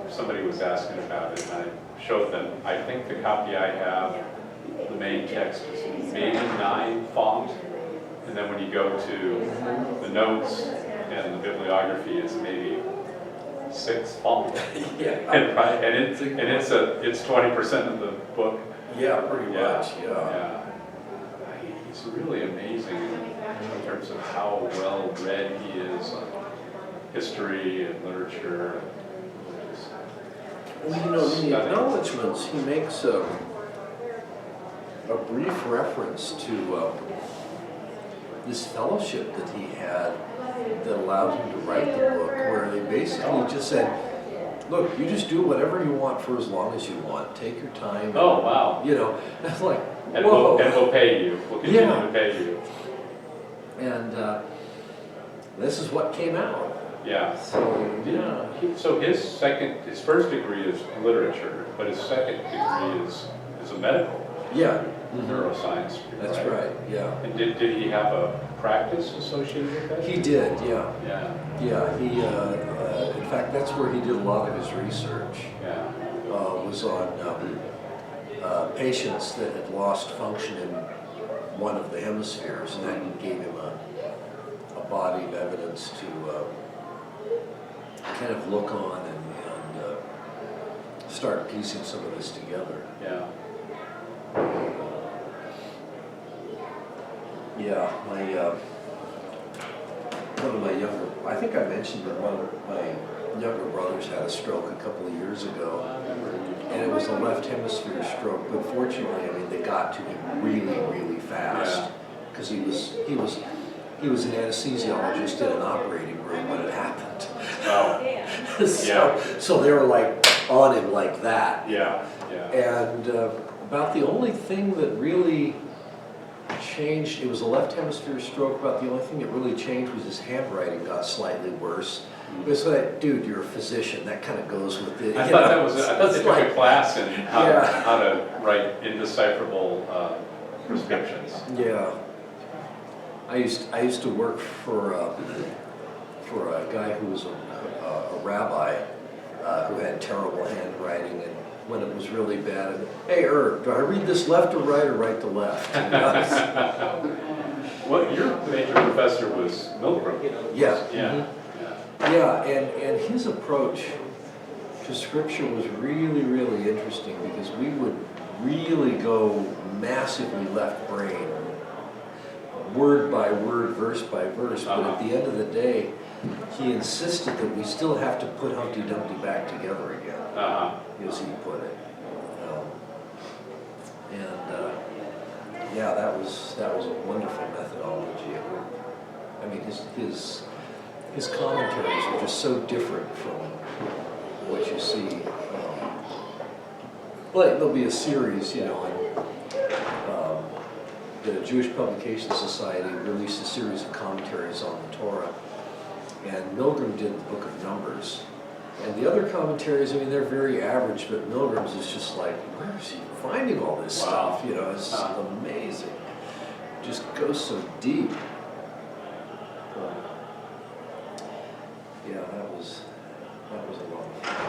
somebody was asking about it, and I showed them, I think the copy I have, the main text is maybe 9 font, and then when you go to the notes and the bibliography, it's maybe 6 font. Yeah. and it's 20% of the book. Yeah, pretty much, Yeah. He's really amazing in terms of how well read he is on history and literature. Well, you know, in the acknowledgments, he makes a brief reference to this fellowship that he had that allowed him to write the book, where they basically just said, look, you just do whatever you want for as long as you want. Take your time. Oh, wow. You know, it's like, and whoa. We'll pay you. We'll continue to pay you. And this is what came out. Yeah. So, So his first degree is literature, but his second degree is a medical. Yeah. Neuroscience. That's right, yeah. And did he have a practice associated with that? He did, yeah. Yeah. Yeah, he, in fact, that's where he did a lot of his research. Yeah. Was on patients that had lost function in one of the hemispheres, and that gave him a body of evidence to kind of look on and start piecing some of this together. Yeah. Yeah, one of my younger, I think I mentioned that one of my younger brothers had a stroke a couple of years ago, and it was a left hemisphere stroke, but fortunately, I mean, they got to him really, really fast, because he was an anesthesiologist in an operating room when it happened. Oh. So they were like on him like that. Yeah, And about the only thing that really changed, it was a left hemisphere stroke, about the only thing that really changed was his handwriting got slightly worse. It was like, dude, you're a physician, that kind of goes with it. I thought they took a class in how to write indecipherable prescriptions. Yeah. I used to work for a guy who was a rabbi who had terrible handwriting, and when it was really bad, hey Herb, do I read this left or right to left? Well, your major professor was Milgram. Yeah. Yeah. Yeah, and his approach to scripture was really, really interesting, because we would really go massively left brain, word by word, verse by verse, but at the end of the day, he insisted that we still have to put Humpty Dumpty back together again, as he put it. Yeah, that was a wonderful methodology. I mean, his commentaries are just so different from what you see. Like there'll be a series, you know, and the Jewish Publication Society released a series of commentaries on the Torah, and Milgram did the Book of Numbers. And the other commentaries, I mean, they're very average, but Milgram's is just like, where is he finding all this stuff? You know, it's amazing. Just goes so deep. Yeah, that was a lot of fun.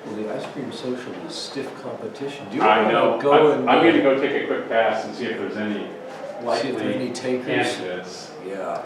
Well, the ice cream social is stiff competition. Do you want to go and... I'm going to go take a quick pass and see if there's any likely takers. candidates. Yeah.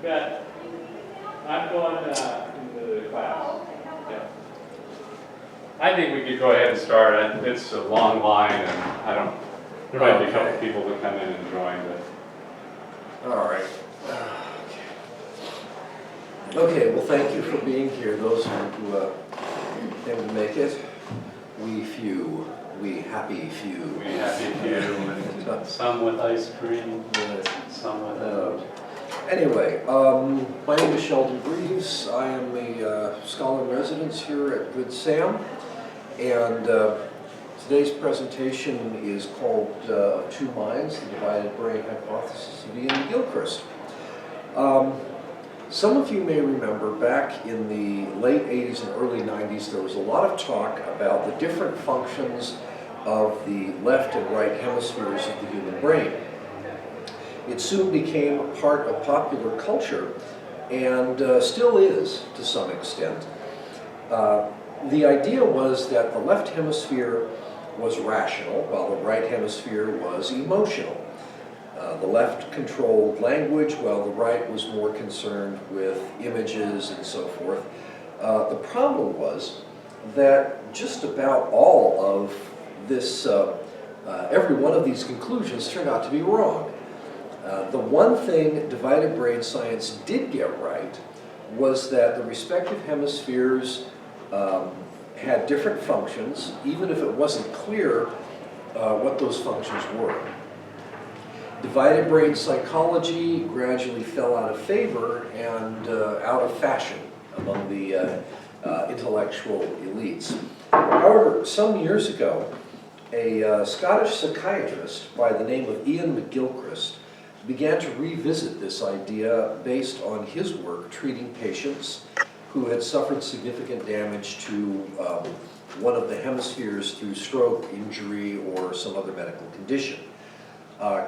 bet. I'm going into the class. Yeah. I think we could go ahead and start. It's a long line, and there might be a couple people that come in and join, but. All right. Okay, well, thank you for being here, those who came to make it. We happy few. We happy few, and some with ice cream, some without. Anyway, my name is Sheldon Greaves. I am a scholar in residence here at Good Sam, and today's presentation is called Two Minds, the Divided Brain Hypothesis of Ian McGilchrist. Some of you may remember back in the late 80s and early 90s, there was a lot of talk about the different functions of the left and right hemispheres of the human brain. It soon became a part of popular culture and still is to some extent. The idea was that the left hemisphere was rational while the right hemisphere was emotional. The left controlled language while the right was more concerned with images and so forth. The problem was that just about all of this, every one of these conclusions turned out to be wrong. The one thing divided brain science did get right was that the respective hemispheres had different functions, even if it wasn't clear what those functions were. Divided brain psychology gradually fell out of favor and out of fashion among the intellectual elites. However, some years ago, a Scottish psychiatrist by the name of Ian McGilchrist began to revisit this idea based on his work treating patients who had suffered significant damage to one of the hemispheres through stroke, injury, or some other medical condition.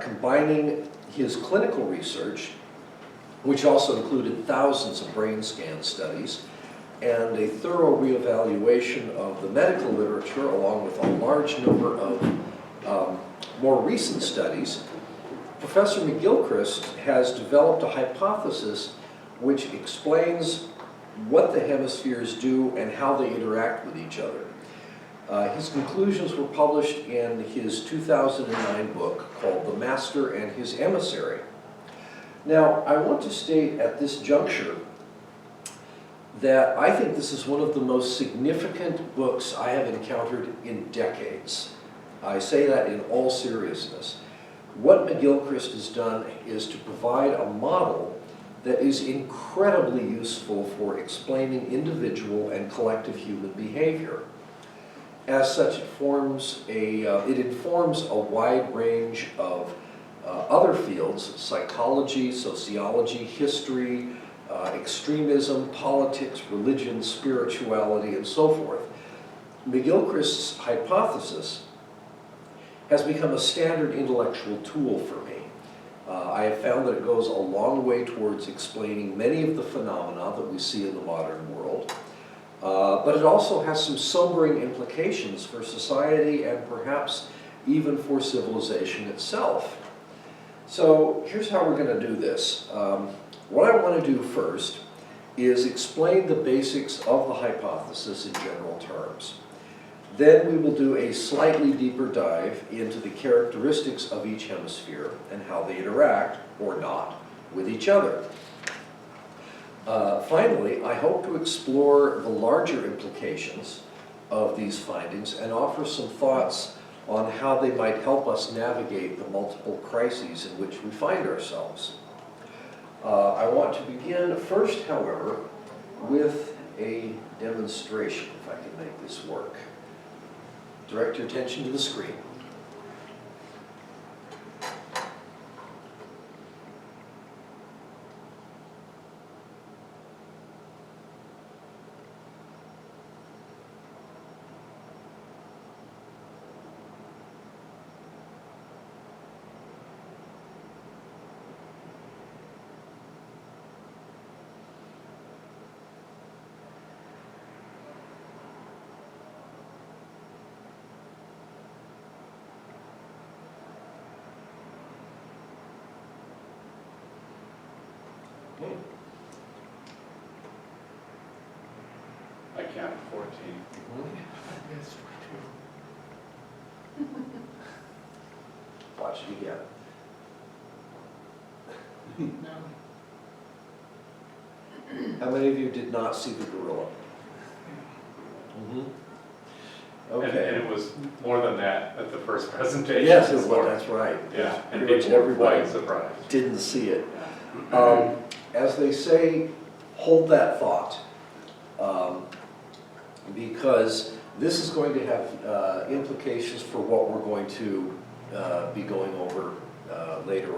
Combining his clinical research, which also included thousands of brain scan studies, and a thorough reevaluation of the medical literature, along with a large number of more recent studies, Professor McGilchrist has developed a hypothesis which explains what the hemispheres do and how they interact with each other. His conclusions were published in his 2009 book called The Master and His Emissary. Now, I want to state at this juncture that I think this is one of the most significant books I have encountered in decades. I say that in all seriousness. What McGilchrist has done is to provide a model that is incredibly useful for explaining individual and collective human behavior. As such, it informs a wide range of other fields: psychology, sociology, history, extremism, politics, religion, spirituality, and so forth. McGilchrist's hypothesis has become a standard intellectual tool for me. I have found that it goes a long way towards explaining many of the phenomena that we see in the modern world. But it also has some sobering implications for society and perhaps even for civilization itself. So here's how we're going to do this. What I want to do first is explain the basics of the hypothesis in general terms. Then we will do a slightly deeper dive into the characteristics of each hemisphere and how they interact, or not, with each other. Finally, I hope to explore the larger implications of these findings and offer some thoughts on how they might help us navigate the multiple crises in which we find ourselves. I want to begin first, however, with a demonstration, if I can make this work. Direct your attention to the screen. I counted 14. Yes, Watch it again. no. How many of you did not see the gorilla? And Okay. it was more than that at the first presentation. Yes, it was, that's right. Yeah, and Pretty much people were everybody quite surprised. didn't see it. As they say, hold that thought. Because this is going to have implications for what we're going to be going over later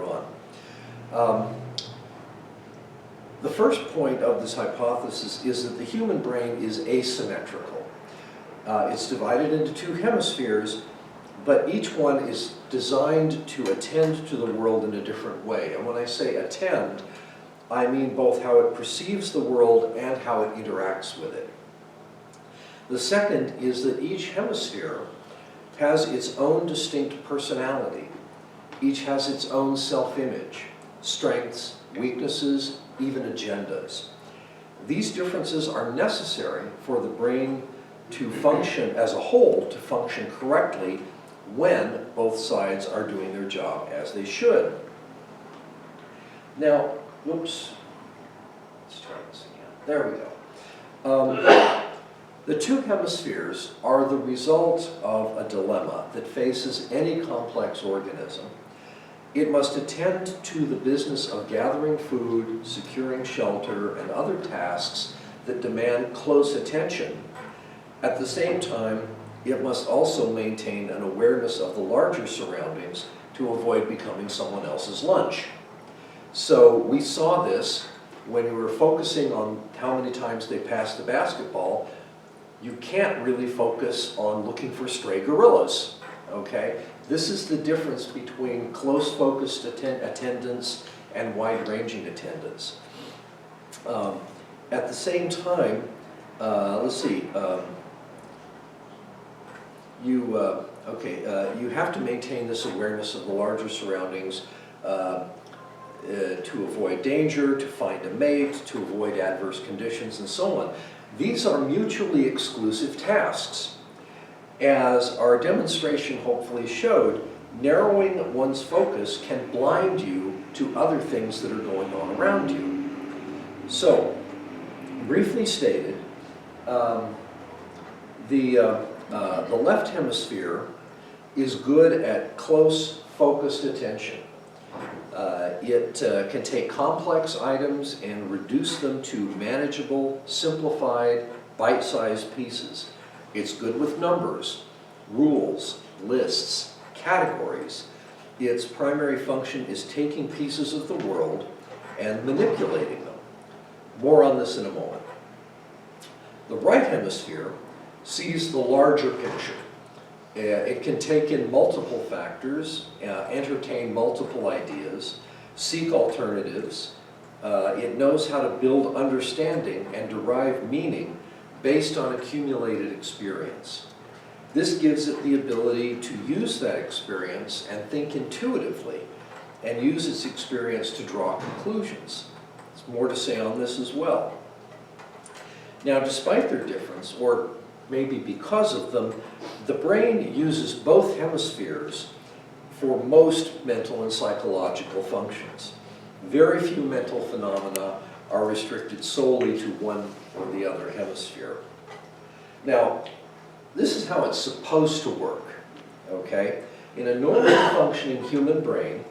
on. The first point of this hypothesis is that the human brain is asymmetrical. It's divided into two hemispheres, but each one is designed to attend to the world in a different way. And when I say attend, I mean both how it perceives the world and how it interacts with it. The second is that each hemisphere has its own distinct personality. Each has its own self-image, strengths, weaknesses, even agendas. These differences are necessary for the brain to function as a whole, to function correctly when both sides are doing their job as they should. Now, whoops, let's try this again. There we go. The two hemispheres are the result of a dilemma that faces any complex organism. It must attend to the business of gathering food, securing shelter, and other tasks that demand close attention. At the same time, it must also maintain an awareness of the larger surroundings to avoid becoming someone else's lunch. So we saw this when we were focusing on how many times they passed the basketball. You can't really focus on looking for stray gorillas, okay? This is the difference between close focused attendance and wide-ranging attendance. At the same time, let's see, you have to maintain this awareness of the larger surroundings to avoid danger, to find a mate, to avoid adverse conditions, and so on. These are mutually exclusive tasks. As our demonstration hopefully showed, narrowing one's focus can blind you to other things that are going on around you. So, briefly stated, the left hemisphere is good at close, focused attention. It can take complex items and reduce them to manageable, simplified, bite-sized pieces. It's good with numbers, rules, lists, categories. Its primary function is taking pieces of the world and manipulating them. More on this in a moment. The right hemisphere sees the larger picture. It can take in multiple factors, entertain multiple ideas, seek alternatives. It knows how to build understanding and derive meaning based on accumulated experience. This gives it the ability to use that experience and think intuitively, and use its experience to draw conclusions. There's more to say on this as well. Now, despite their difference, or maybe because of them, the brain uses both hemispheres for most mental and psychological functions. Very few mental phenomena are restricted solely to one or the other hemisphere. Now, this is how it's supposed to work, okay? In a normally functioning human brain,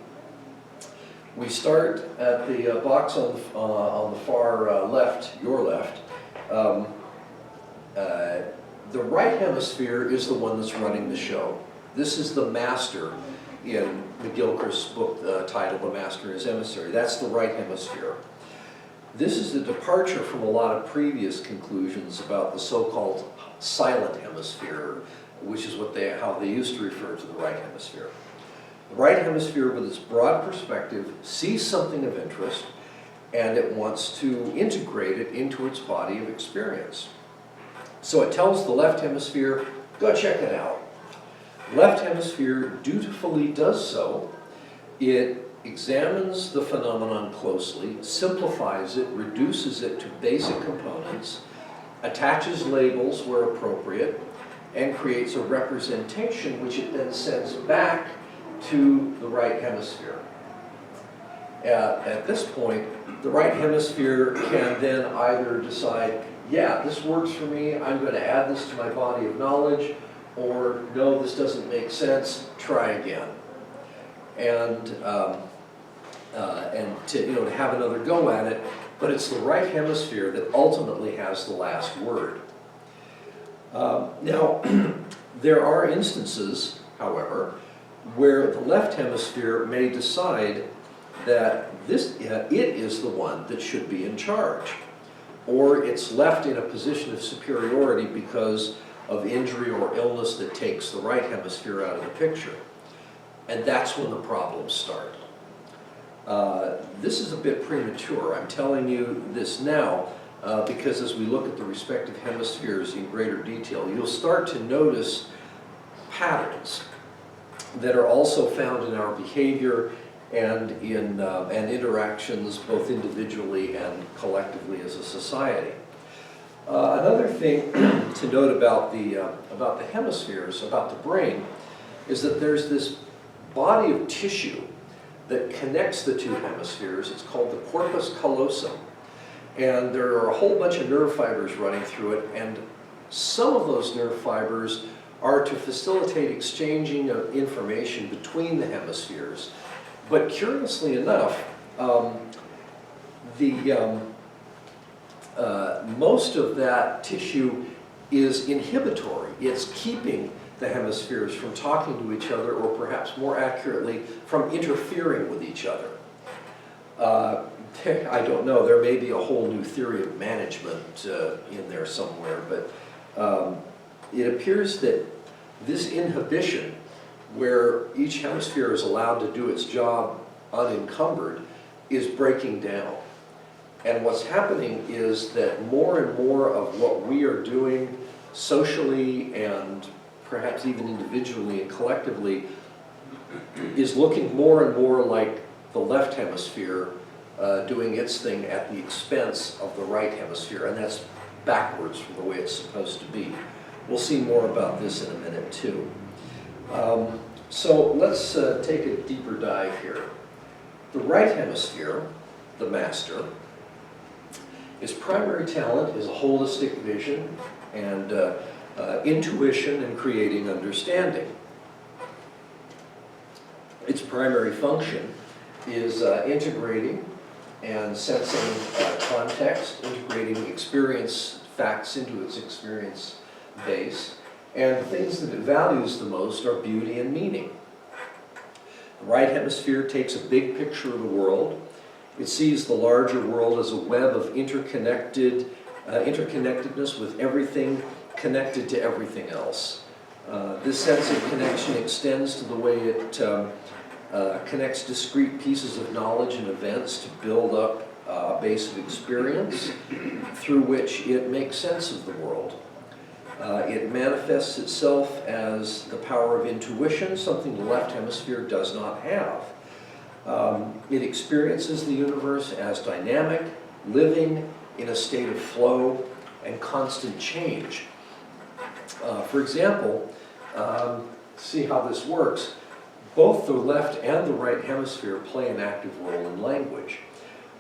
we start at the box on the far left, your left. The right hemisphere is the one that's running the show. This is the master in McGilchrist's book titled The Master and His Emissary. That's the right hemisphere. This is the departure from a lot of previous conclusions about the so-called silent hemisphere, which is how they used to refer to the right hemisphere. The right hemisphere, with its broad perspective, sees something of interest, and it wants to integrate it into its body of experience. So it tells the left hemisphere, go check it out. Left hemisphere dutifully does so. It examines the phenomenon closely, simplifies it, reduces it to basic components, attaches labels where appropriate, and creates a representation which it then sends back to the right hemisphere. At this point, the right hemisphere can then either decide, yeah, this works for me, I'm going to add this to my body of knowledge, or no, this doesn't make sense, try again. And to have another go at it, but it's the right hemisphere that ultimately has the last word. Now, there are instances, however, where the left hemisphere may decide that it is the one that should be in charge, or it's left in a position of superiority because of injury or illness that takes the right hemisphere out of the picture. And that's when the problems start. This is a bit premature. I'm telling you this now because as we look at the respective hemispheres in greater detail, you'll start to notice patterns that are also found in our behavior and in interactions both individually and collectively as a society. Another thing to note about the hemispheres, about the brain, is that there's this body of tissue that connects the two hemispheres. It's called the corpus callosum. And there are a whole bunch of nerve fibers running through it, and some of those nerve fibers are to facilitate exchanging of information between the hemispheres. But curiously enough, most of that tissue is inhibitory. It's keeping the hemispheres from talking to each other, or perhaps more accurately, from interfering with each other. I don't know, there may be a whole new theory of management in there somewhere, but it appears that this inhibition, where each hemisphere is allowed to do its job unencumbered, is breaking down. And what's happening is that more and more of what we are doing socially and perhaps even individually and collectively is looking more and more like the left hemisphere doing its thing at the expense of the right hemisphere, and that's backwards from the way it's supposed to be. We'll see more about this in a minute too. So let's take a deeper dive here. The right hemisphere, the master, his primary talent is a holistic vision and intuition and creating understanding. Its primary function is integrating and sensing context, integrating experience facts into its experience base, and the things that it values the most are beauty and meaning. The right hemisphere takes a big picture of the world. It sees the larger world as a web of interconnectedness with everything connected to everything else. This sense of connection extends to the way it connects discrete pieces of knowledge and events to build up a base of experience through which it makes sense of the world. It manifests itself as the power of intuition, something the left hemisphere does not have. It experiences the universe as dynamic, living in a state of flow and constant change. For example, see how this works. Both the left and the right hemisphere play an active role in language.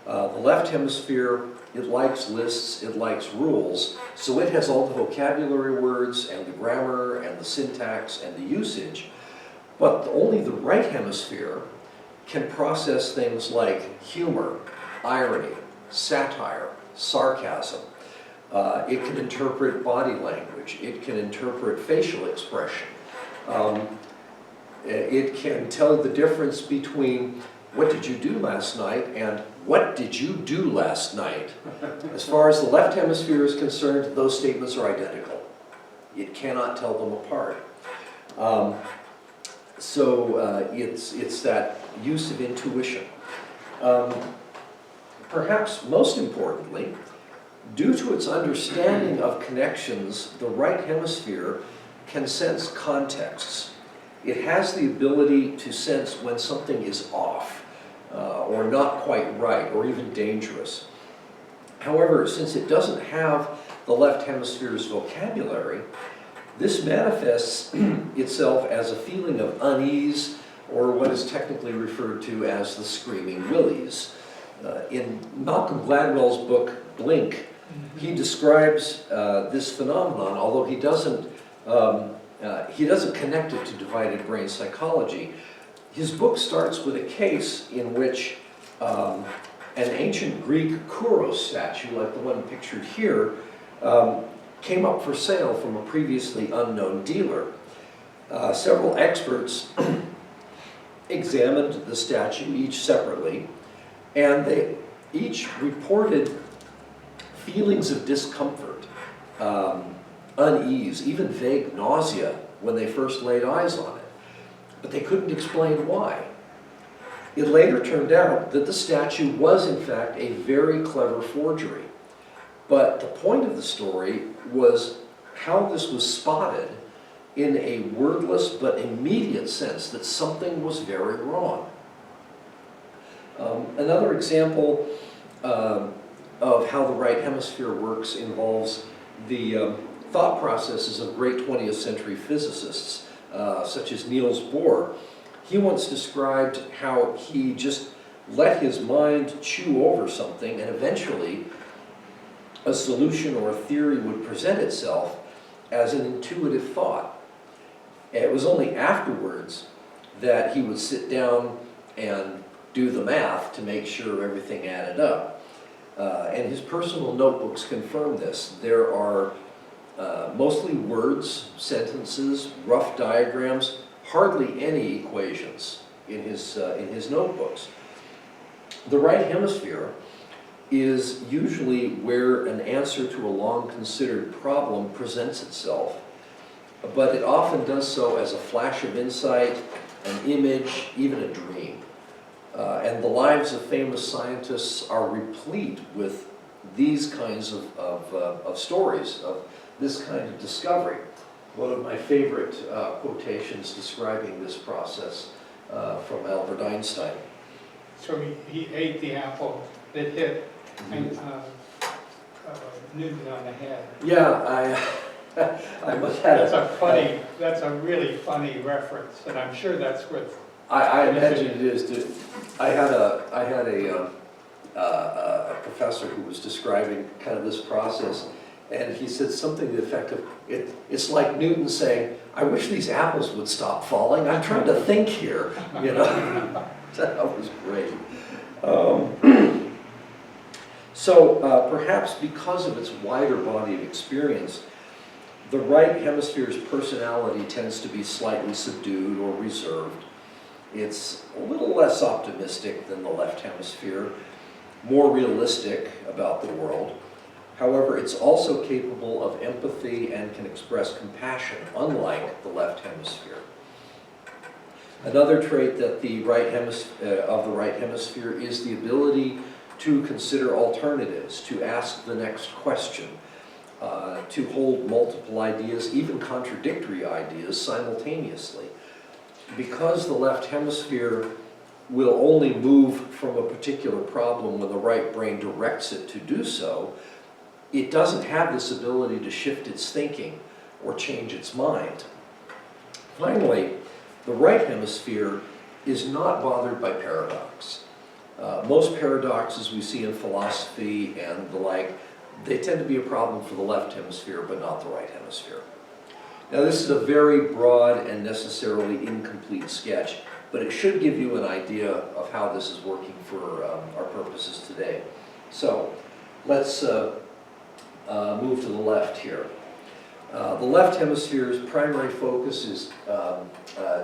The left hemisphere, it likes lists, it likes rules, so it has all the vocabulary words and the grammar and the syntax and the usage. But only the right hemisphere can process things like humor, irony, satire, sarcasm. It can interpret body language. It can interpret facial expression. It can tell the difference between what did you do last night and what did you do last night. As far as the left hemisphere is concerned, those statements are identical. It cannot tell them apart. It's that use of intuition. Perhaps most importantly, due to its understanding of connections, the right hemisphere can sense contexts. It has the ability to sense when something is off, or not quite right, or even dangerous. However, since it doesn't have the left hemisphere's vocabulary, this manifests itself as a feeling of unease, or what is technically referred to as the screaming willies. In Malcolm Gladwell's book, Blink, he describes this phenomenon, although he doesn't connect it to divided brain psychology. His book starts with a case in which an ancient Greek Kouros statue, like the one pictured here, came up for sale from a previously unknown dealer. Several experts examined the statue, each separately, and they each reported feelings of discomfort, unease, even vague nausea when they first laid eyes on it. But they couldn't explain why. It later turned out that the statue was in fact a very clever forgery. But the point of the story was how this was spotted in a wordless but immediate sense that something was very wrong. Another example of how the right hemisphere works involves the thought processes of great 20th century physicists, such as Niels Bohr. He once described how he just let his mind chew over something, and eventually a solution or a theory would present itself as an intuitive thought. It was only afterwards that he would sit down and do the math to make sure everything added up. And his personal notebooks confirm this. There are mostly words, sentences, rough diagrams, hardly any equations in his notebooks. The right hemisphere is usually where an answer to a long-considered problem presents itself, but it often does so as a flash of insight, an image, even a dream. And the lives of famous scientists are replete with these kinds of stories, of this kind of discovery. One of my favorite quotations describing this process from Albert Einstein. So he ate the apple that hit Newton on the head. Yeah, I must have. That's a really funny reference, and I'm sure that's with. I imagine it is. I had a professor who was describing kind of this process, and he said something to the effect of, it's like Newton saying, "I wish these apples would stop falling. I'm trying to think here," you know. That was great. So perhaps because of its wider body of experience, the right hemisphere's personality tends to be slightly subdued or reserved. It's a little less optimistic than the left hemisphere, more realistic about the world. However, it's also capable of empathy and can express compassion, unlike the left hemisphere. Another trait that the right hemisphere is the ability to consider alternatives, to ask the next question, to hold multiple ideas, even contradictory ideas, simultaneously. Because the left hemisphere will only move from a particular problem when the right brain directs it to do so, it doesn't have this ability to shift its thinking or change its mind. Finally, the right hemisphere is not bothered by paradox. Most paradoxes we see in philosophy and the like, they tend to be a problem for the left hemisphere, but not the right hemisphere. Now, this is a very broad and necessarily incomplete sketch, but it should give you an idea of how this is working for our purposes today. So, let's move to the left here. The left hemisphere's primary focus is,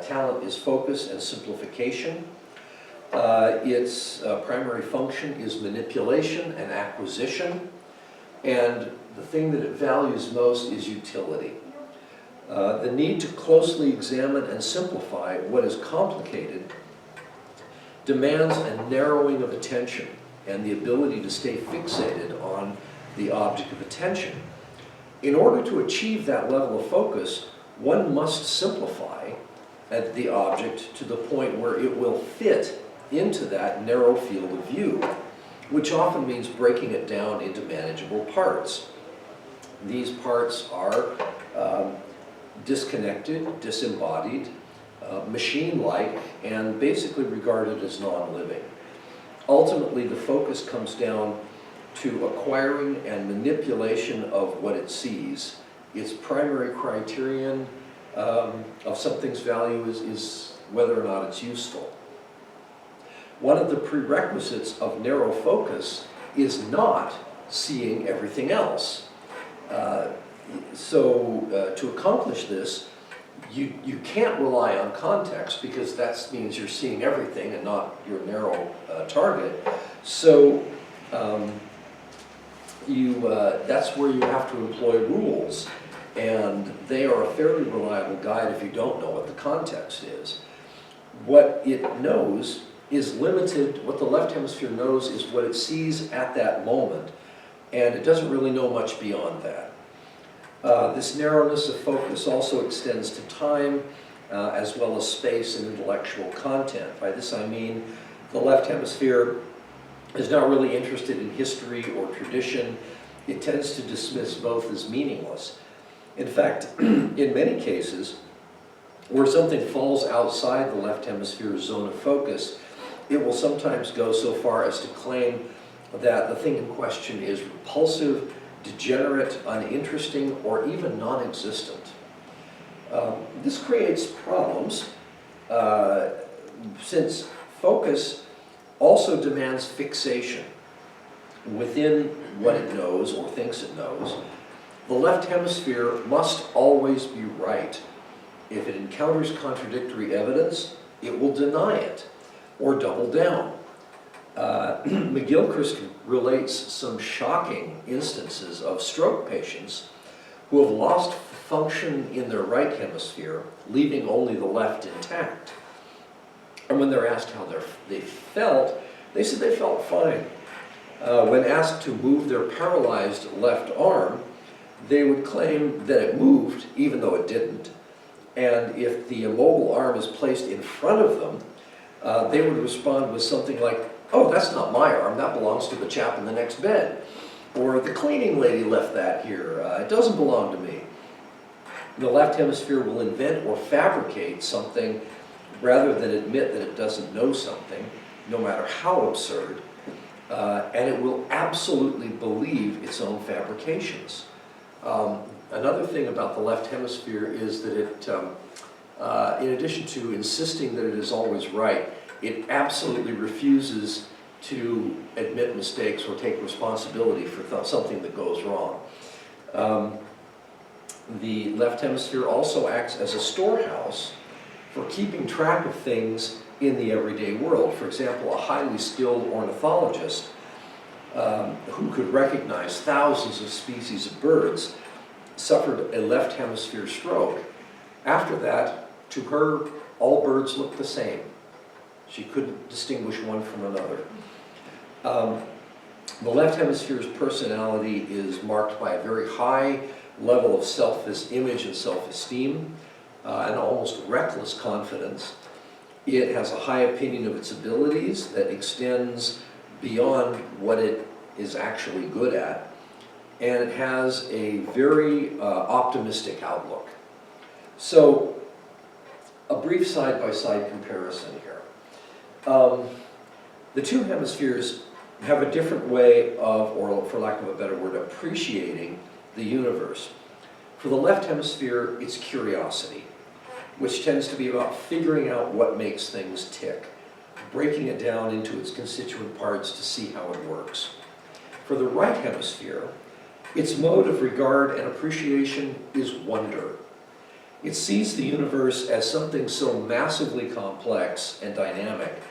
talent is focus and simplification. Its primary function is manipulation and acquisition, and the thing that it values most is utility. The need to closely examine and simplify what is complicated demands a narrowing of attention and the ability to stay fixated on the object of attention. In order to achieve that level of focus, one must simplify the object to the point where it will fit into that narrow field of view, which often means breaking it down into manageable parts. These parts are disconnected, disembodied, machine-like, and basically regarded as non-living. Ultimately, the focus comes down to acquiring and manipulation of what it sees. Its primary criterion of something's value is whether or not it's useful. One of the prerequisites of narrow focus is not seeing everything else. To accomplish this, you can't rely on context, because that means you're seeing everything and not your narrow target. So that's where you have to employ rules, and they are a fairly reliable guide if you don't know what the context is. What it knows is limited. What the left hemisphere knows is what it sees at that moment, and it doesn't really know much beyond that. This narrowness of focus also extends to time, as well as space and intellectual content. By this I mean the left hemisphere is not really interested in history or tradition. It tends to dismiss both as meaningless. In fact, in many cases, where something falls outside the left hemisphere's zone of focus, it will sometimes go so far as to claim that the thing in question is repulsive, degenerate, uninteresting, or even non-existent. This creates problems since focus also demands fixation within what it knows or thinks it knows. The left hemisphere must always be right. If it encounters contradictory evidence, it will deny it or double down. McGilchrist relates some shocking instances of stroke patients who have lost function in their right hemisphere, leaving only the left intact. And when they're asked how they felt, they said they felt fine. When asked to move their paralyzed left arm, they would claim that it moved, even though it didn't. And if the immobile arm is placed in front of them, they would respond with something like, "Oh, that's not my arm, that belongs to the chap in the next bed." Or, "The cleaning lady left that here, it doesn't belong to me." The left hemisphere will invent or fabricate something rather than admit that it doesn't know something, no matter how absurd, and it will absolutely believe its own fabrications. Another thing about the left hemisphere is that it, in addition to insisting that it is always right, it absolutely refuses to admit mistakes or take responsibility for something that goes wrong. The left hemisphere also acts as a storehouse for keeping track of things in the everyday world. For example, a highly skilled ornithologist who could recognize thousands of species of birds suffered a left hemisphere stroke. After that, to her, all birds looked the same. She couldn't distinguish one from another. The left hemisphere's personality is marked by a very high level of self-image and self-esteem, and almost reckless confidence. It has a high opinion of its abilities that extends beyond what it is actually good at, and it has a very optimistic outlook. So, a brief side-by-side comparison here. The two hemispheres have a different way of, or for lack of a better word, appreciating the universe. For the left hemisphere, it's curiosity, which tends to be about figuring out what makes things tick, breaking it down into its constituent parts to see how it works. For the right hemisphere, its mode of regard and appreciation is wonder. It sees the universe as something so massively complex and dynamic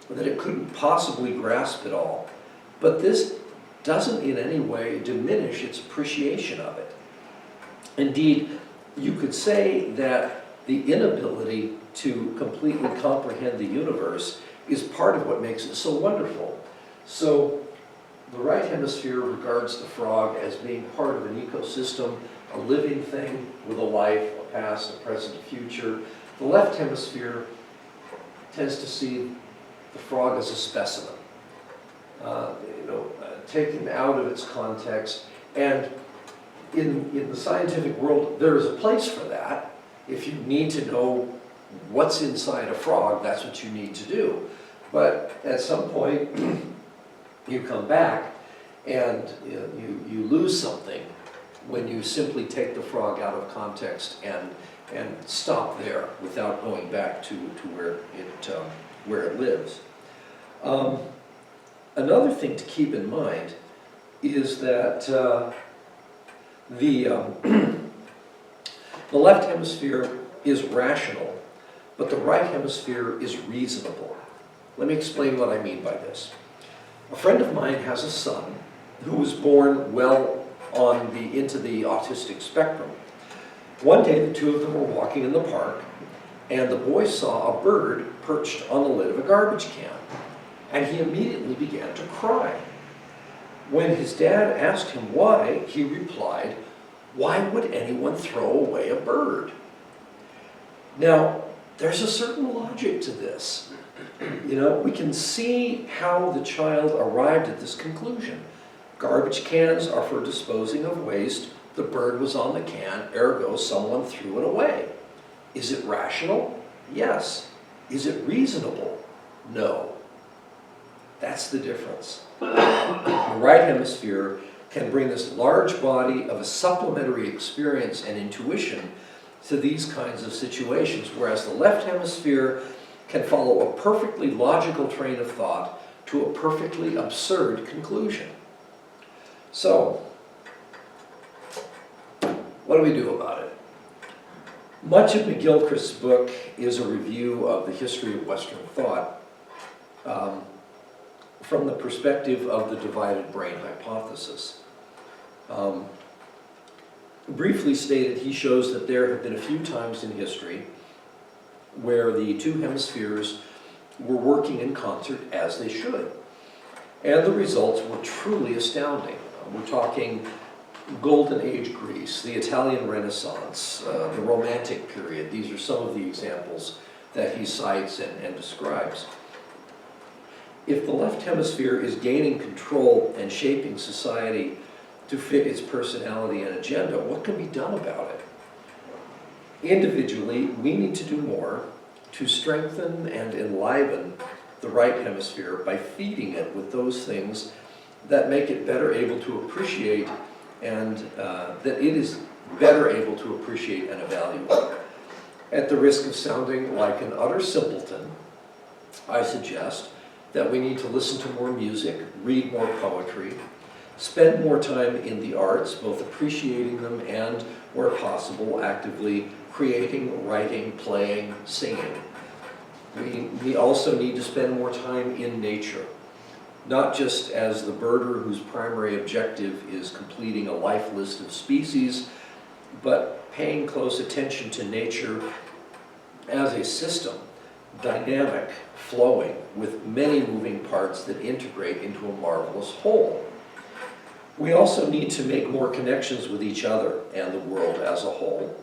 that it couldn't possibly grasp it all. But this doesn't in any way diminish its appreciation of it. Indeed, you could say that the inability to completely comprehend the universe is part of what makes it so wonderful. So the right hemisphere regards the frog as being part of an ecosystem, a living thing with a life, a past, a present, a future. The left hemisphere tends to see the frog as a specimen, taken out of its context. And in the scientific world, there is a place for that. If you need to know what's inside a frog, that's what you need to do. But at some point, you come back and you lose something when you simply take the frog out of context and stop there without going back to where it lives. Another thing to keep in mind is that the left hemisphere is rational, but the right hemisphere is reasonable. Let me explain what I mean by this. A friend of mine has a son who was born well into the autistic spectrum. One day the two of them were walking in the park, and the boy saw a bird perched on the lid of a garbage can, and he immediately began to cry. When his dad asked him why, he replied, "Why would anyone throw away a bird?" Now, there's a certain logic to this. We can see how the child arrived at this conclusion. Garbage cans are for disposing of waste. The bird was on the can, ergo someone threw it away. Is it rational? Yes. Is it reasonable? No. That's the difference. The right hemisphere can bring this large body of a supplementary experience and intuition to these kinds of situations, whereas the left hemisphere can follow a perfectly logical train of thought to a perfectly absurd conclusion. So, what do we do about it? Much of McGilchrist's book is a review of the history of Western thought from the perspective of the divided brain hypothesis. Briefly stated, he shows that there have been a few times in history where the two hemispheres were working in concert as they should. And the results were truly astounding. We're talking Golden Age Greece, the Italian Renaissance, the Romantic period. These are some of the examples that he cites and describes. If the left hemisphere is gaining control and shaping society to fit its personality and agenda, what can be done about it? Individually, we need to do more to strengthen and enliven the right hemisphere by feeding it with those things that make it better able to appreciate and that it is better able to appreciate and evaluate. At the risk of sounding like an utter simpleton, I suggest that we need to listen to more music, read more poetry, spend more time in the arts, both appreciating them and, where possible, actively creating, writing, playing, singing. We also need to spend more time in nature, not just as the birder whose primary objective is completing a life list of species, but paying close attention to nature as a system, dynamic, flowing, with many moving parts that integrate into a marvelous whole. We also need to make more connections with each other and the world as a whole,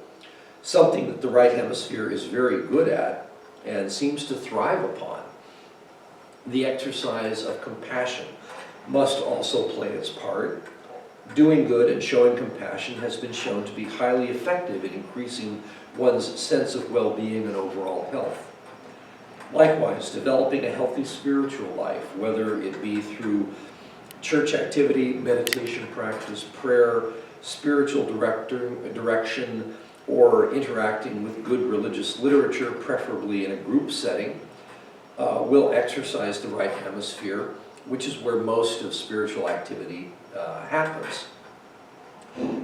something that the right hemisphere is very good at and seems to thrive upon. The exercise of compassion must also play its part. Doing good and showing compassion has been shown to be highly effective in increasing one's sense of well-being and overall health. Likewise, developing a healthy spiritual life, whether it be through church activity, meditation practice, prayer, spiritual direction, or interacting with good religious literature, preferably in a group setting, will exercise the right hemisphere, which is where most of spiritual activity happens.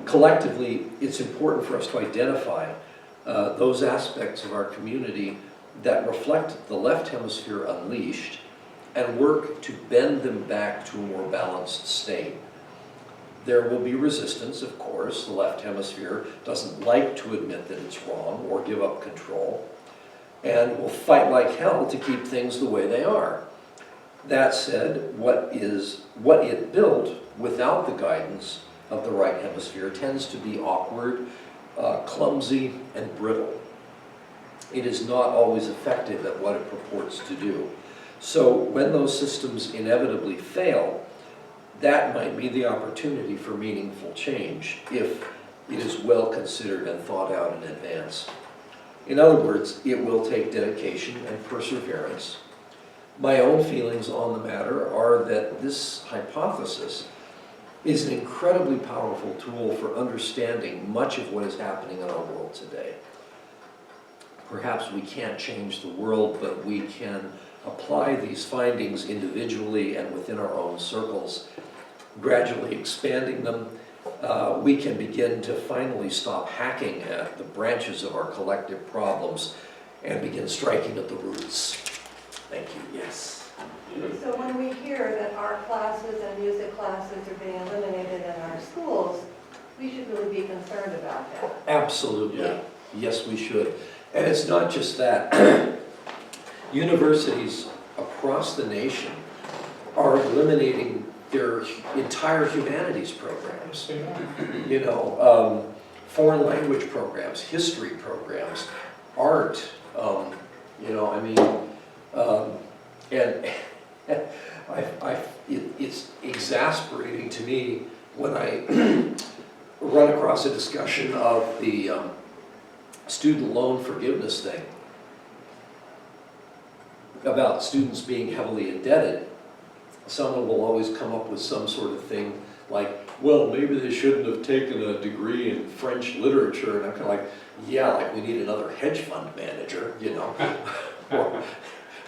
Collectively, it's important for us to identify those aspects of our community that reflect the left hemisphere unleashed and work to bend them back to a more balanced state. There will be resistance, of course. The left hemisphere doesn't like to admit that it's wrong or give up control, and will fight like hell to keep things the way they are. That said, what it built without the guidance of the right hemisphere tends to be awkward, clumsy, and brittle. It is not always effective at what it purports to do. So when those systems inevitably fail, that might be the opportunity for meaningful change if it is well considered and thought out in advance. In other words, it will take dedication and perseverance. My own feelings on the matter are that this hypothesis is an incredibly powerful tool for understanding much of what is happening in our world today. Perhaps we can't change the world, but we can apply these findings individually and within our own circles, gradually expanding them. We can begin to finally stop hacking at the branches of our collective problems and begin striking at the roots. Thank you. Yes. So when we hear that art classes and music classes are being eliminated in our schools, we should really be concerned about that. Absolutely. Yeah. Yes, we should. And it's not just that. Universities across the nation are eliminating their entire humanities programs. You know, foreign language programs, history programs, art, you know, I mean, and it's exasperating to me when I run across a discussion of the student loan forgiveness thing, about students being heavily indebted. Someone will always come up with some sort of thing like, well, maybe they shouldn't have taken a degree in French literature. And I'm kind of like, yeah, like we need another hedge fund manager, you know,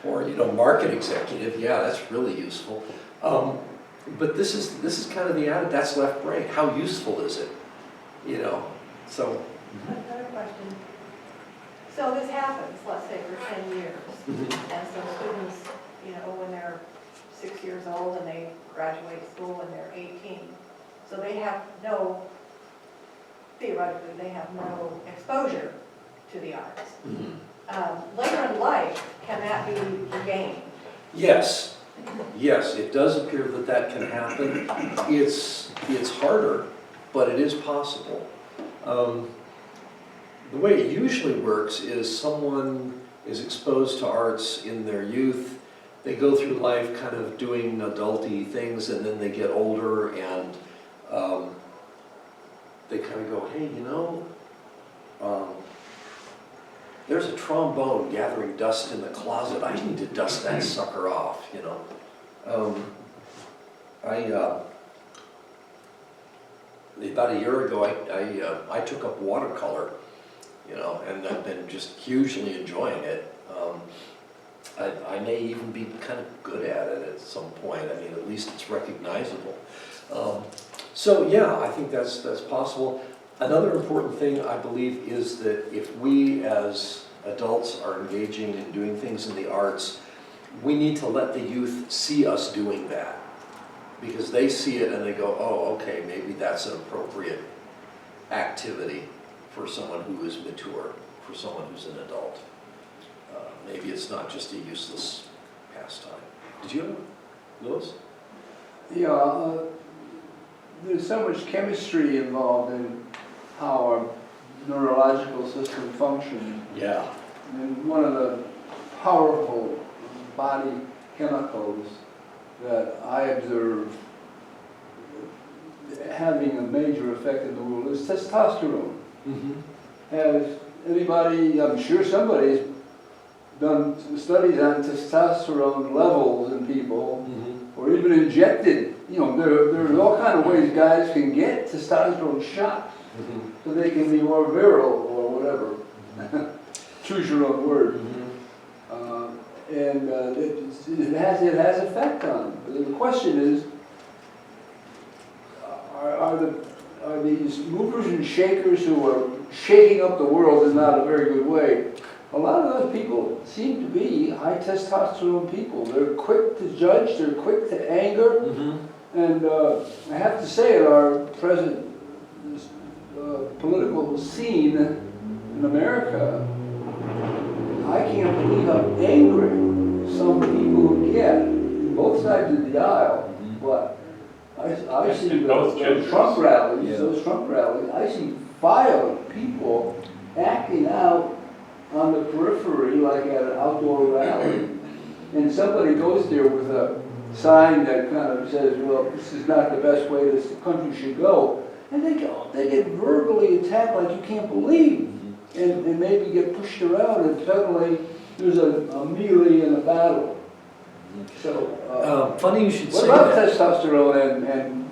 or you know, market executive. Yeah, that's really useful. But this is kind of the attitude. That's left brain. How useful is it? You know, so. Another question. So this happens, let's say, for 10 years, and some students, you know, when they're 6 years old and they graduate school when they're 18, so they have no, theoretically, they have no exposure to the arts. Later in life, can that be regained? Yes, yes, it does appear that that can happen. It's harder, but it is possible. The way it usually works is someone is exposed to arts in their youth. They go through life kind of doing adulty things, and then they get older and they kind of go, hey, you know, there's a trombone gathering dust in the closet. I need to dust that sucker off, you know. About a year ago, I took up watercolor, you know, and I've been just hugely enjoying it. I may even be kind of good at it at some point. I mean, at least it's recognizable. So yeah, I think that's possible. Another important thing, I believe, is that if we as adults are engaging in doing things in the arts, we need to let the youth see us doing that. Because they see it and they go, oh, okay, maybe that's an appropriate activity for someone who is mature, for someone who's an adult. Maybe it's not just a useless pastime. Did you have Lewis? Yeah, there's so much chemistry involved in how our neurological system functions. Yeah. And one of the powerful body chemicals that I observe having a major effect in the world is testosterone. Has anybody, I'm sure somebody's done studies on testosterone levels in people, or even injected, you know, there's all kind of ways guys can get testosterone shots so they can be more virile or whatever. Choose your own word. And it has effect on them. The question is, are these movers and shakers who are shaking up the world in not a very good way? A lot of those people seem to be high testosterone people. They're quick to judge, they're quick to anger, and I have to say, in our present political scene in America, I can't believe how angry some people get, both sides of the aisle. But I see those Trump rallies, I see violent people acting out on the periphery, like at an outdoor rally, and somebody goes there with a sign that kind of says, well, this is not the best way this country should go, and they get verbally attacked like you can't believe, and maybe get pushed around, and suddenly there's a melee and a battle. So, funny you should what say about that. testosterone and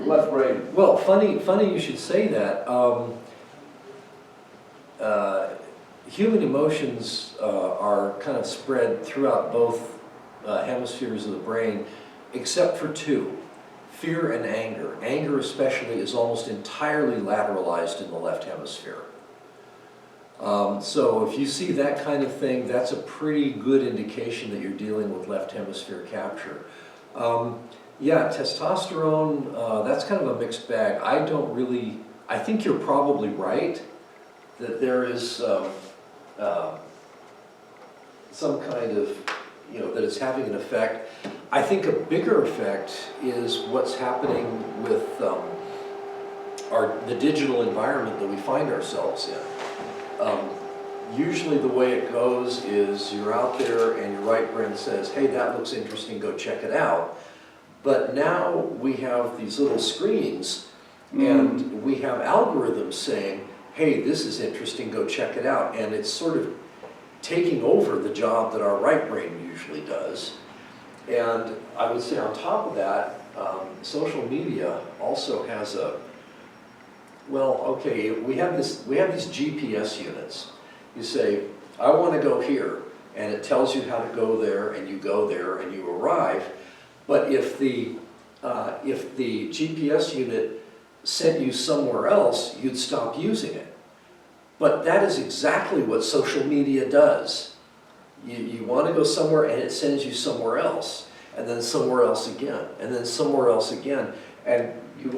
left brain? Well, funny you should say that. Human emotions are kind of spread throughout both hemispheres of the brain, except for two, fear and anger. Anger especially is almost entirely lateralized in the left hemisphere. So if you see that kind of thing, that's a pretty good indication that you're dealing with left hemisphere capture. Yeah, testosterone, that's kind of a mixed bag. I think you're probably right that there is some kind of, that it's having an effect. I think a bigger effect is what's happening with the digital environment that we find ourselves in. Usually the way it goes is you're out there and your right brain says, hey, that looks interesting, go check it out. But now we have these little screens and we have algorithms saying, hey, this is interesting, go check it out. And it's sort of taking over the job that our right brain usually does. And I would say on top of that, social media also has we have these GPS units. You say, I want to go here, and it tells you how to go there, and you go there, and you arrive. But if the GPS unit sent you somewhere else, you'd stop using it. But that is exactly what social media does. You want to go somewhere, and it sends you somewhere else, and then somewhere else again, and then somewhere else again, and you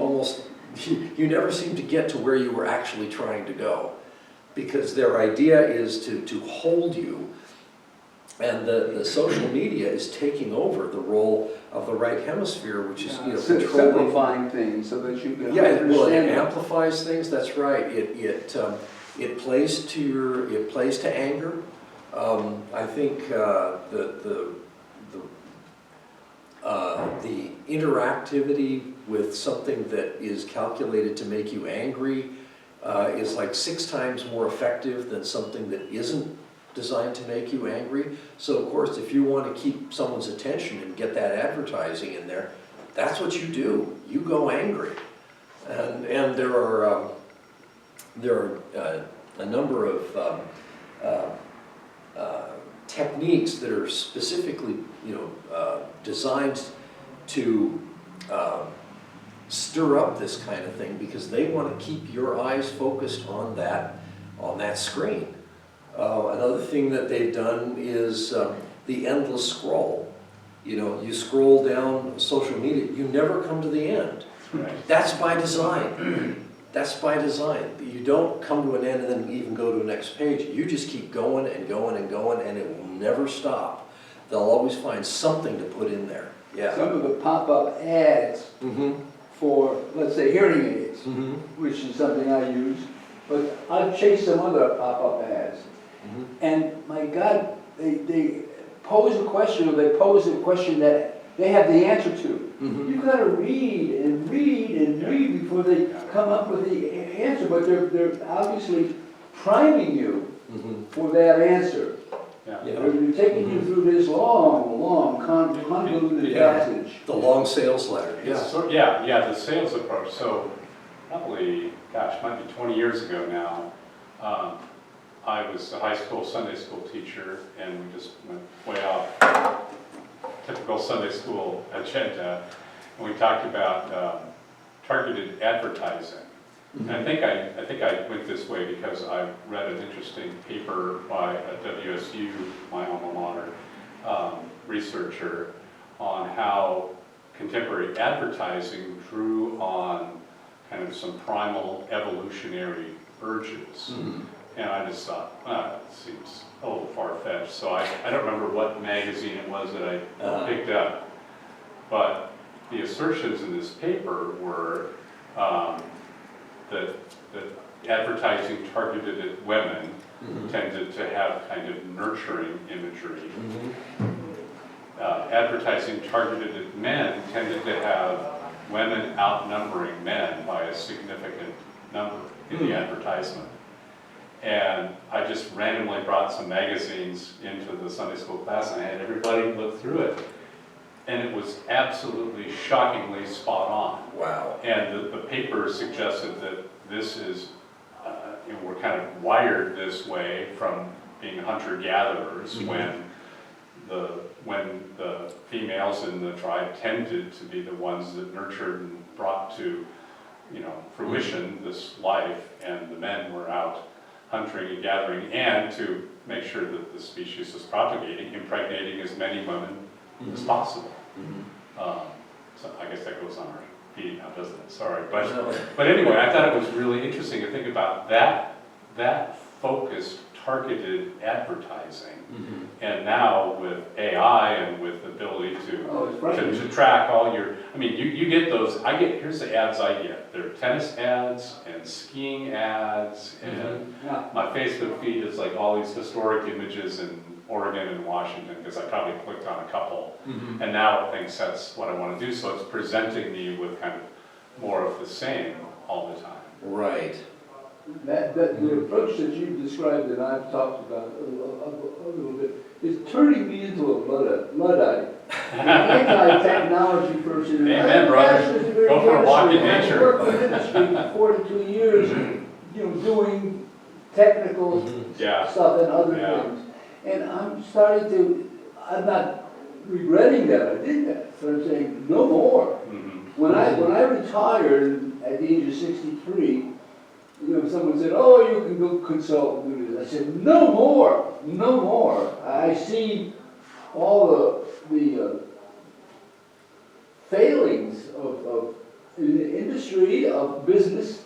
never seem to get to where you were actually trying to go, because their idea is to hold you, and the social media is taking over the role of the right hemisphere, which is controlling, simplifying things so that you can understand. Well, it them. amplifies things. That's right. It plays to anger. I think the interactivity with something that is calculated to make you angry is like 6 times more effective than something that isn't designed to make you angry. So of course, if you want to keep someone's attention and get that advertising in there, that's what you do. You go angry. And there are a number of techniques that are specifically, designed to stir up this kind of thing, because they want to keep your eyes focused on that screen. Another thing that they've done is the endless scroll. You scroll down social media, you never come to the end. Right. That's by design. That's by design. You don't come to an end and then even go to the next page. You just keep going and going and going, and it will never stop. They'll always find something to put in there. Yeah. Some of the pop-up ads for, let's say, hearing aids, which is something I use, but I've chased some other pop-up ads. And my God, they pose a question, or they pose a question that they have the answer to. You've got to read and read and read before they come up with the answer, but they're obviously priming you for that answer. They're taking you through this long, convoluted passage. The long sales letter. The sales approach. So probably, might be 20 years ago now, I was a high school Sunday school teacher, and we just went way off typical Sunday school agenda, and we talked about targeted advertising. And I think I went this way because I read an interesting paper by a WSU, my alma mater, researcher on how contemporary advertising drew on kind of some primal evolutionary urges. And I just thought, it seems a little far-fetched. So I don't remember what magazine it was that I picked up. But the assertions in this paper were that advertising targeted at women tended to have kind of nurturing imagery. advertising targeted at men tended to have women outnumbering men by a significant number in the advertisement. And I just randomly brought some magazines into the Sunday school class and I had everybody look through it. And it was absolutely shockingly spot on. Wow. And the paper suggested that this is, we're kind of wired this way from being hunter-gatherers when the females in the tribe tended to be the ones that nurtured and brought to, fruition this life, and the men were out hunting and gathering, and to make sure that the species is propagating, impregnating as many women as possible. So I guess that goes on our feed now, doesn't it? Sorry, but anyway, I thought it was really interesting to think about that focused, targeted advertising. And now with AI and with the ability to track all your, you get those, here's the ads I get. There are tennis ads and skiing ads, and my Facebook feed is like all these historic images in Oregon and Washington, because I probably clicked on a couple, and now it thinks that's what I want to do, so it's presenting me with kind of more of the same all the time. Right. The approach that you've described and I've talked about a little bit is turning me into a Luddite. An anti-technology person. Amen, brother. Go for a walk in nature. I worked in industry for 42 years, doing technical stuff and other things. And I'm not regretting that I did that, but I'm saying no more. When I retired at the age of 63, someone said, "Oh, you can go consult and do this." I said, "No more, no more." I see all the failings of in the industry, of business,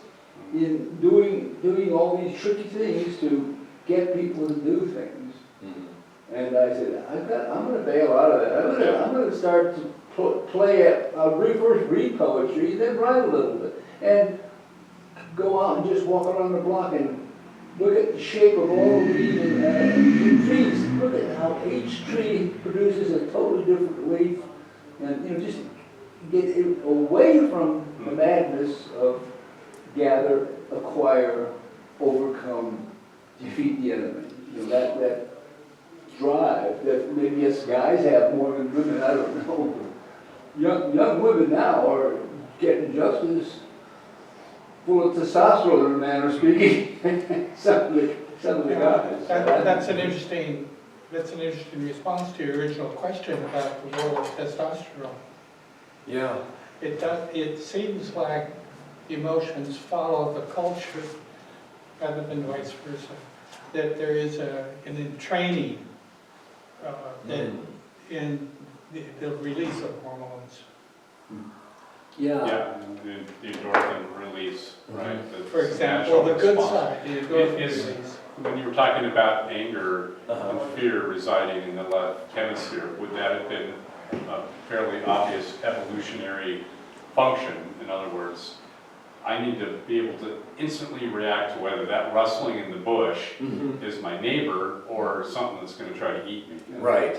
in doing all these tricky things to get people to do things. And I said, I'm going to bail out of that. I'm going to start to play it. I'll first read poetry, then write a little bit, and go out and just walk around the block and look at the shape of all the trees. Look at how each tree produces a totally different leaf, and just get it away from the madness of gather, acquire, overcome, defeat the enemy. That drive that maybe us guys have more than women. I don't know. Young women now are getting just as full of testosterone, in a manner of speaking. some of the guys. That's an interesting response to your original question about the role of testosterone. Yeah. It seems like emotions follow the culture rather than vice versa. That there is an entraining in the release of hormones. Yeah, the endorphin release, right? For example, the good side, the endorphin release. When you were talking about anger and fear residing in the left hemisphere, would that have been a fairly obvious evolutionary function? In other words, I need to be able to instantly react to whether that rustling in the bush is my neighbor or something that's going to try to eat me. Right.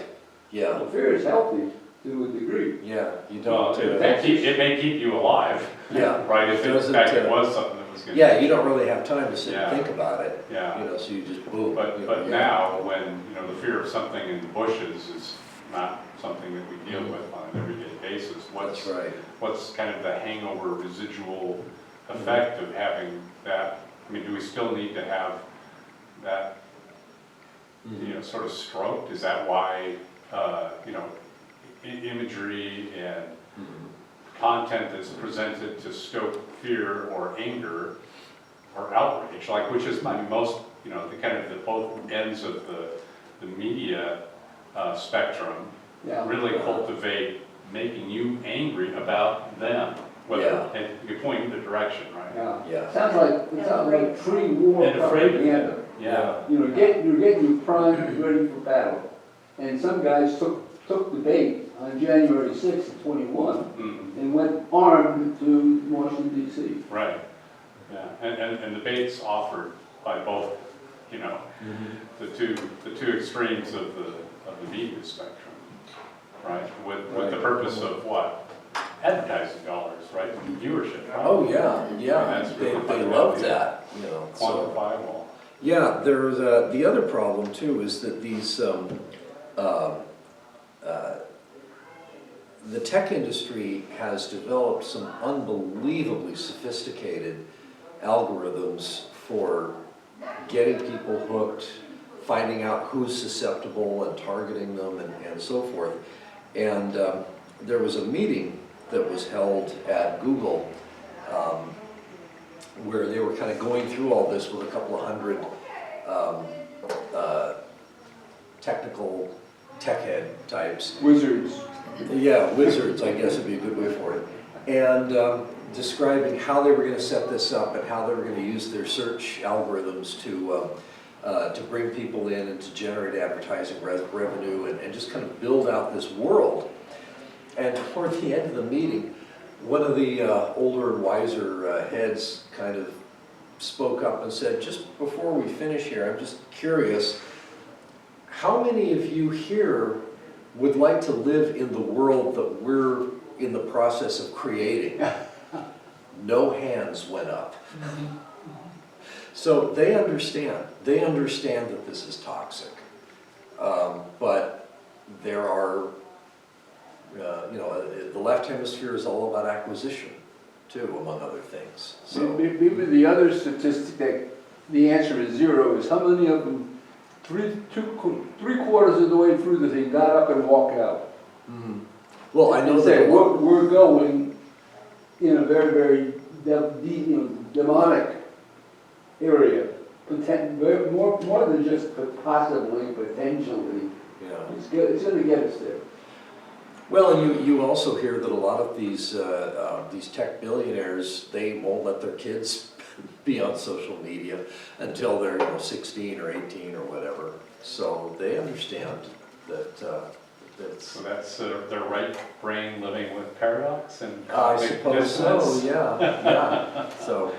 Yeah. Well, fear is healthy to a degree. Yeah. You Well, don't. it may keep you alive. Yeah. Right. If in fact it was something that was going to. Yeah. You don't really have time to sit and think about it. Yeah. So you just boom. But now, when the fear of something in the bushes is not something that we deal with on an everyday basis, That's right. what's kind of the hangover residual effect of having that? Do we still need to have that, sort of stroked? Is that why, imagery and content that's presented to stoke fear or anger or outrage, which is most, the kind of the both ends of the media spectrum, really cultivate making you angry about them. And you point in the direction, right? Yeah. Sounds like pre-war propaganda. Yeah. You're getting your prime ready for battle. And some guys took the bait on January 6th of 21 and went armed to Washington, D.C. Right. Yeah. And the bait's offered by both, the two extremes of the media spectrum. right? With the purpose of what? Advertising dollars, right? And viewership. Right? Oh, yeah, yeah, That's they really love that, you know, so. Quantifiable. Yeah, there's, the other problem too is that these, the tech industry has developed some unbelievably sophisticated algorithms for getting people hooked, finding out who's susceptible and targeting them and so forth. And there was a meeting that was held at Google where they were kind of going through all this with a couple of hundred technical tech head types. Wizards. Yeah, wizards, I guess would be a good way for it. And describing how they were going to set this up and how they were going to use their search algorithms to bring people in and to generate advertising revenue and just kind of build out this world. And toward the end of the meeting, one of the older and wiser heads kind of spoke up and said, just before we finish here, I'm just curious, how many of you here would like to live in the world that we're in the process of creating? No hands went up. So they understand that this is toxic. But there are, you know, the left hemisphere is all about acquisition too, among other things. So Maybe the other statistic that the answer is 0 is how many of them, three-quarters of the way through the thing, got up and walked out. well, I know And say, that we're going in a very, very demonic area, more than just possibly, potentially. yeah. It's going to get us there. Well, and you also hear that a lot of these tech billionaires, they won't let their kids be on social media until they're 16 or 18 or whatever. So they understand that that's. So that's their right brain living with paradox and I cognitive suppose so. dissonance. Yeah. Yeah. So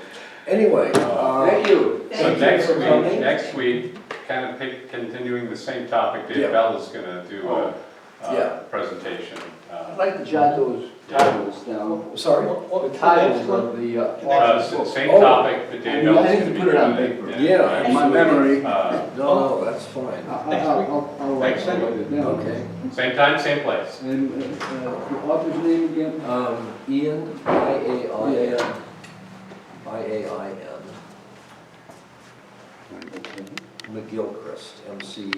anyway. Thank you. So Thank you. next week, kind of continuing the same topic, Dave Yeah. Bell is going to do a Yeah. presentation. I'd like to jot those titles down. Sorry. The titles of the Same Oh. topic that Dave Bell I is need going to to be put it on doing. paper. Yeah. In my memory. No, that's fine. I'll write it down. Okay. Same time, same place. And the author's name again? Ian, I-A-I-N. McGilchrist, M-C